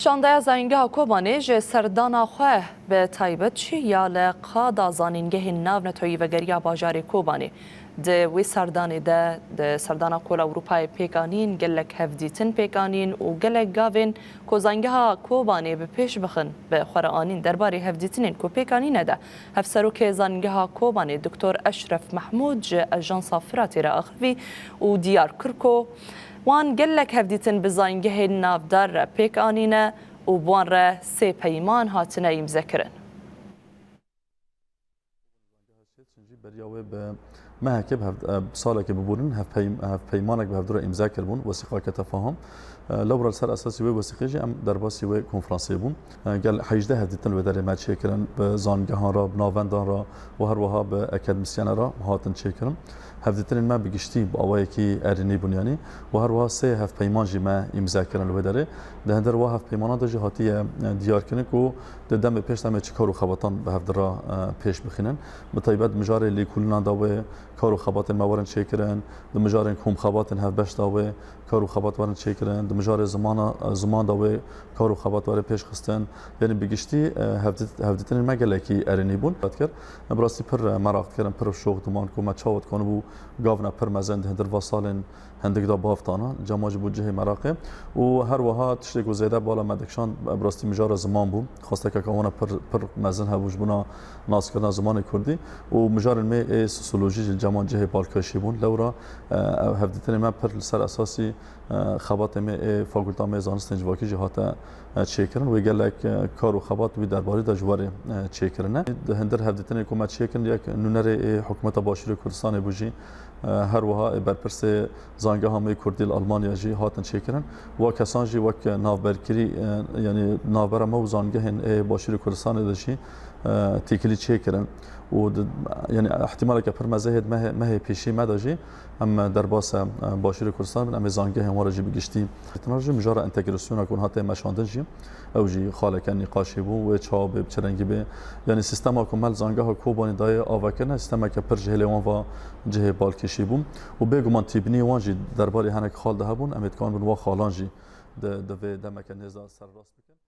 شانده زنگه کوبانی جه سردانا خواه به تایبت چی یا لقادا زانینگه ناو نتویی و گریا باجاری کوبانی ده وی سردانی ده سردانا کول اروپای پیکانین گلک هفدیتن پیکانین و گلک گاوین کو زنگه ها کوبانی به پیش بخن به خورانین درباری هفدیتنین کو پیکانین ده هفسرو که زنگه ها کوبانی دکتر اشرف محمود جه اجانس فراتی را اخوی و دیار کرکو وان گلک هفدیتن بزنگه نافدار پیکانینه و بوان را سه پیمان هاتنه ایمذکرن. ما هكب سالك ببورن هف پیمانك بهفدور امضاء كربون وثيقه كتفاهم لو رسال اساسي وثيقه ام درباسي و کنفرانسي بون قال حيجده هديتن ودار ما تشكرن بزانگهان را بناوندان را و هر وها به اکادمیسیان را هاتن تشكرن هفديتن ما بگشتي باوای کی ارني بنياني و هر وها سه هف پیمان جي ما امضاء كرن وداره ده هندر وها هف پیمانات جي هاتي ديار كنك و ددم پیش دم چکارو خبطان به هفدرا پیش بخینن بطيبت مجار اللي كلنا داوه کارو خبات موارن چیکرن دو مجار کوم خبات هف بش داوه کارو خبات وارن چیکرن دو مجار زمان داوه کارو خبات واره پیش خستن یعنی بگشتی هفدیتن مگلکی ارنی بون باتکر براستی پر مراقب کردن پر شوق دمان کو ما چاوت کنه بو گاونا پر مزند هندر واسالن هندک دا بافتانا جماج بو جه مراقب و هر وها تشتک و زیاده بالا مدکشان براستی مجار زمان بو خواسته که کوانا پر مزن هبوش بنا ناس کردن زمان کردی و مجار می سوسیولوژی جمان جه بالکشی بون لورا هفدیتن ما پر سر اساسی خبات می فاکولته می زانستن جواکی جهات چیکرن و گلک کارو خبات وی درباره دجوار چیکرنه هندر هفدیتن حکومت چیکرن یک نونر حکومت باشور کردستان بوجی هر وها برپرس زانگه همه کردی آلمانیا جی هاتن چیکرن و کسان جی وک ناوبرکری یعنی ناوبر ما و زانگه هن باشور کردستان داشی تیکلی چیکرن و یعنی احتمال که پر مزهد مه پیشی مداجی اما در باس باشور کردستان من زانگه هم وارجی بگشتی تنارج مجرد انتگراسیون کن هات مشاندن جی او جی خاله کنی قاشی بو و چاب بچرنگی به یعنی سیستم کامل زانگه ها کوبانی دای آوکن سیستم که پر جهلیوان و جه بالکشی بوم و بگمان تیبنی وانجی درباره هنک خال ده بون امید کان بون و خالانجی ده دمک نزا سر راست بکن